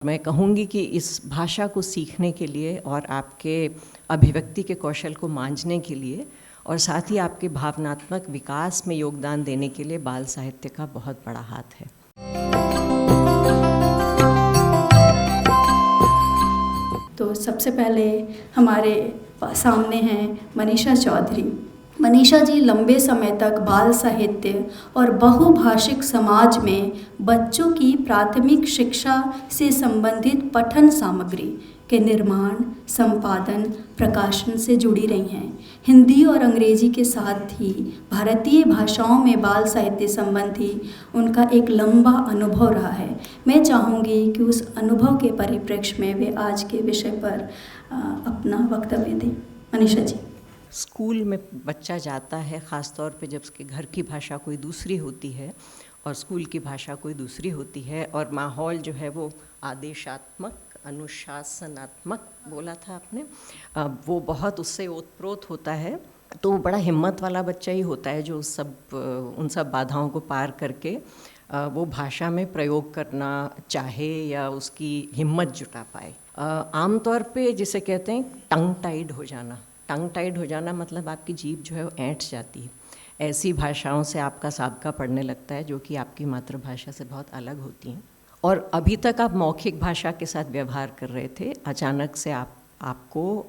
मैं कहूँगी कि इस भाषा को सीखने के लिए और आपके अभिव्यक्ति के कौशल को मांझने के लिए और साथ ही आपके भावनात्मक विकास में योगदान देने के लिए बाल साहित्य का बहुत बड़ा हाथ है। तो सबसे पहले हमारे सामने हैं मनीषा चौधरी। मनीषा जी लंबे समय तक बाल साहित्य और बहुभाषिक समाज में बच्चों की प्राथमिक शिक्षा से संबंधित पठन सामग्री के निर्माण, संपादन, प्रकाशन से जुड़ी रही हैं। हिंदी और अंग्रेजी के साथ ही भारतीय भाषाओं में बाल साहित्य संबंधी उनका एक लंबा अनुभव रहा है। मैं चाहूँगी कि उस अनुभव के परिप्रेक्ष्य में वे आज के विषय पर अपना वक्तव्य दें। मनीषा जी। स्कूल में बच्चा जाता है, ख़ास तौर पे जब उसके घर की भाषा कोई दूसरी होती है और स्कूल की भाषा कोई दूसरी होती है और माहौल जो है वो आदेशात्मक, अनुशासनात्मक बोला था आपने, वो बहुत उससे ओतप्रोत होता है। तो बड़ा हिम्मत वाला बच्चा ही होता है जो उन सब बाधाओं को पार करके वो भाषा में प्रयोग करना चाहे या उसकी हिम्मत जुटा पाए। आमतौर पे जिसे कहते हैं टंग टाइड हो जाना। टंग टाइड हो जाना मतलब आपकी जीभ जो है वो ऐंठ जाती है। ऐसी भाषाओं से आपका साबका पड़ने लगता है जो कि आपकी मातृभाषा से बहुत अलग होती हैं। और अभी तक आप मौखिक भाषा के साथ व्यवहार कर रहे थे, अचानक से आपको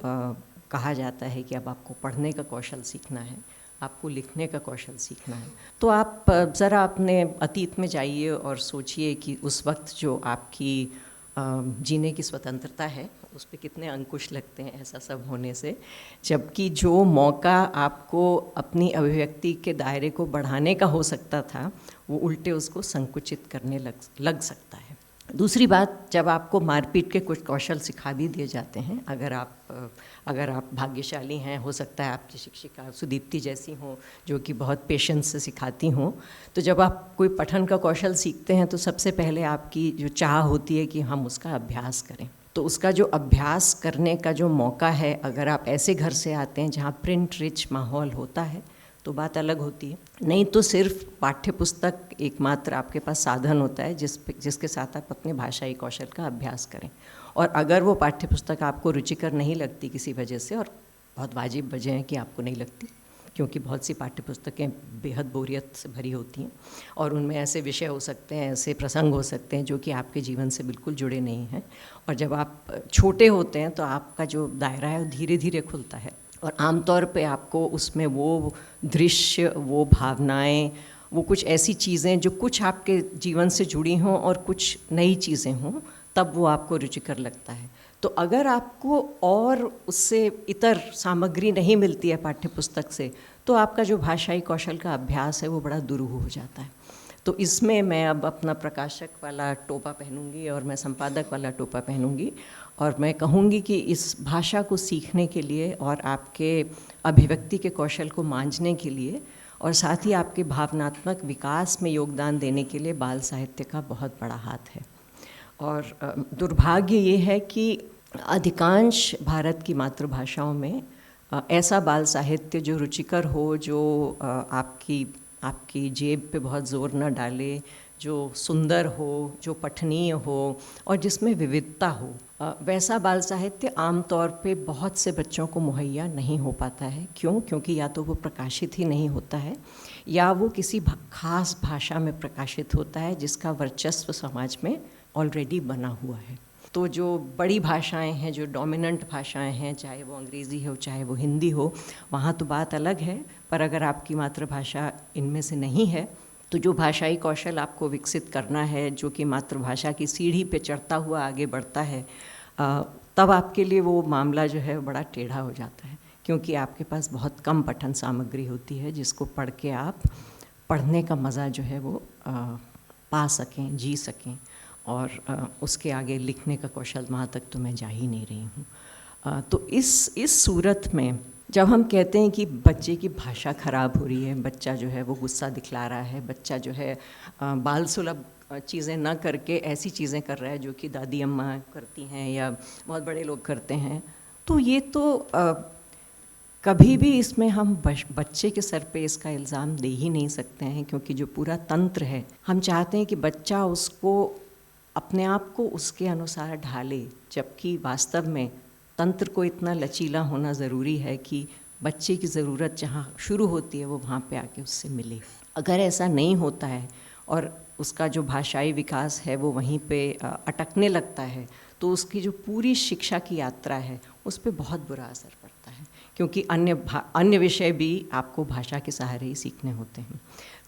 कहा जाता है कि अब आपको पढ़ने का कौशल सीखना है, आपको लिखने का कौशल सीखना है। तो आप ज़रा अपने अतीत में जाइए और सोचिए कि उस वक्त जो आपकी जीने की स्वतंत्रता है उस पर कितने अंकुश लगते हैं ऐसा सब होने से, जबकि जो मौका आपको अपनी अभिव्यक्ति के दायरे को बढ़ाने का हो सकता था वो उल्टे उसको संकुचित करने लग सकता है। दूसरी बात, जब आपको मारपीट के कुछ कौशल सिखा भी दिए जाते हैं, अगर आप भाग्यशाली हैं, हो सकता है आपकी शिक्षिका सुदीप्ति जैसी हों जो कि बहुत पेशेंस से सिखाती हों, तो जब आप कोई पठन का कौशल सीखते हैं तो सबसे पहले आपकी जो चाह होती है कि हम उसका अभ्यास करें। तो उसका जो अभ्यास करने का जो मौका है, अगर आप ऐसे घर से आते हैं जहाँ प्रिंट रिच माहौल होता है तो बात अलग होती है। नहीं तो सिर्फ पाठ्य पुस्तक एकमात्र आपके पास साधन होता है जिसके साथ आप अपने भाषाई कौशल का अभ्यास करें। और अगर वो पाठ्य पुस्तक आपको रुचिकर नहीं लगती किसी वजह से, और बहुत वाजिब वजह है कि आपको नहीं लगती, क्योंकि बहुत सी पाठ्य पुस्तकें बेहद बोरियत से भरी होती हैं और उनमें ऐसे विषय हो सकते हैं, ऐसे प्रसंग हो सकते हैं जो कि आपके जीवन से बिल्कुल जुड़े नहीं हैं। और जब आप छोटे होते हैं तो आपका जो दायरा है वो धीरे धीरे खुलता है और आमतौर पे आपको उसमें वो दृश्य, वो भावनाएं, वो कुछ ऐसी चीज़ें जो कुछ आपके जीवन से जुड़ी हों और कुछ नई चीज़ें हों, तब वो आपको रुचिकर लगता है। तो अगर आपको और उससे इतर सामग्री नहीं मिलती है पाठ्य पुस्तक से, तो आपका जो भाषाई कौशल का अभ्यास है वो बड़ा दुरूह हो जाता है। तो इसमें मैं अब अपना प्रकाशक वाला टोपा पहनूंगी और मैं संपादक वाला टोपा पहनूंगी और मैं कहूँगी कि इस भाषा को सीखने के लिए और आपके अभिव्यक्ति के कौशल को मांझने के लिए और साथ ही आपके भावनात्मक विकास में योगदान देने के लिए बाल साहित्य का बहुत बड़ा हाथ है। और दुर्भाग्य ये है कि अधिकांश भारत की मातृभाषाओं में ऐसा बाल साहित्य जो रुचिकर हो, जो आपकी जेब पे बहुत ज़ोर न डाले, जो सुंदर हो, जो पठनीय हो और जिसमें विविधता हो, वैसा बाल साहित्य आमतौर पे बहुत से बच्चों को मुहैया नहीं हो पाता है। क्यों? क्योंकि या तो वो प्रकाशित ही नहीं होता है या वो किसी खास भाषा में प्रकाशित होता है जिसका वर्चस्व समाज में ऑलरेडी बना हुआ है। तो जो बड़ी भाषाएं हैं, जो डोमिनेंट भाषाएं हैं, चाहे वो अंग्रेज़ी हो चाहे वो हिंदी हो, वहाँ तो बात अलग है। पर अगर आपकी मातृभाषा इनमें से नहीं है तो जो भाषाई कौशल आपको विकसित करना है, जो कि मातृभाषा की सीढ़ी पे चढ़ता हुआ आगे बढ़ता है, तब आपके लिए वो मामला जो है बड़ा टेढ़ा हो जाता है, क्योंकि आपके पास बहुत कम पठन सामग्री होती है जिसको पढ़ के आप पढ़ने का मज़ा जो है वो पा सकें, जी सकें। और उसके आगे लिखने का कौशल वहाँ तक तो मैं जा ही नहीं रही हूँ। तो इस सूरत में जब हम कहते हैं कि बच्चे की भाषा ख़राब हो रही है, बच्चा जो है वो गुस्सा दिखला रहा है, बच्चा जो है बाल सुलभ चीज़ें ना करके ऐसी चीज़ें कर रहा है जो कि दादी अम्मा करती हैं या बहुत बड़े लोग करते हैं, तो ये तो कभी भी इसमें हम बच्चे के सर पे इसका इल्ज़ाम दे ही नहीं सकते हैं, क्योंकि जो पूरा तंत्र है, हम चाहते हैं कि बच्चा उसको अपने आप को उसके अनुसार ढाले, जबकि वास्तव में तंत्र को इतना लचीला होना ज़रूरी है कि बच्चे की ज़रूरत जहाँ शुरू होती है वो वहाँ पे आके उससे मिले। अगर ऐसा नहीं होता है और उसका जो भाषाई विकास है वो वहीं पे अटकने लगता है, तो उसकी जो पूरी शिक्षा की यात्रा है उस पे बहुत बुरा असर पड़ता है, क्योंकि अन्य विषय भी आपको भाषा के सहारे ही सीखने होते हैं।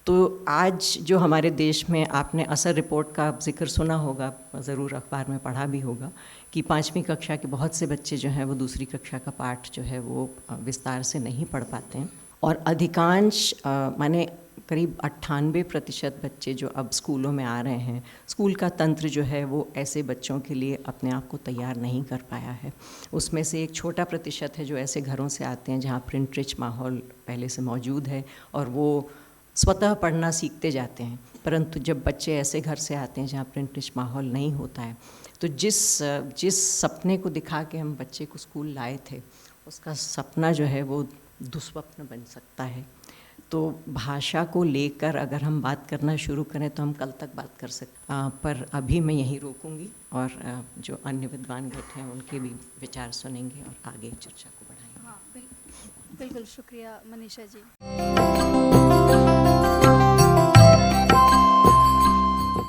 तो आज जो हमारे देश में, आपने असर रिपोर्ट का जिक्र सुना होगा, ज़रूर अखबार में पढ़ा भी होगा, कि 5वीं कक्षा के बहुत से बच्चे जो हैं वो दूसरी कक्षा का पाठ जो है वो विस्तार से नहीं पढ़ पाते हैं, और अधिकांश माने करीब 98% बच्चे जो अब स्कूलों में आ रहे हैं, स्कूल का तंत्र जो है वो ऐसे बच्चों के लिए अपने आप को तैयार नहीं कर पाया है। उसमें से एक छोटा प्रतिशत है जो ऐसे घरों से आते हैं जहाँ प्रिंट रिच माहौल पहले से मौजूद है और वो स्वतः पढ़ना सीखते जाते हैं। परंतु जब बच्चे ऐसे घर से आते हैं जहाँ प्रिंट रिच माहौल नहीं होता है, तो जिस सपने को दिखा के हम बच्चे को स्कूल लाए थे, उसका सपना जो है वो दुस्वप्न बन सकता है। तो भाषा को लेकर अगर हम बात करना शुरू करें तो हम कल तक बात कर सकते, पर अभी मैं यहीं रोकूंगी और जो अन्य विद्वान बैठे हैं उनके भी विचार सुनेंगे और आगे चर्चा को बढ़ाएंगे। हाँ, बिल्कुल शुक्रिया मनीषा जी।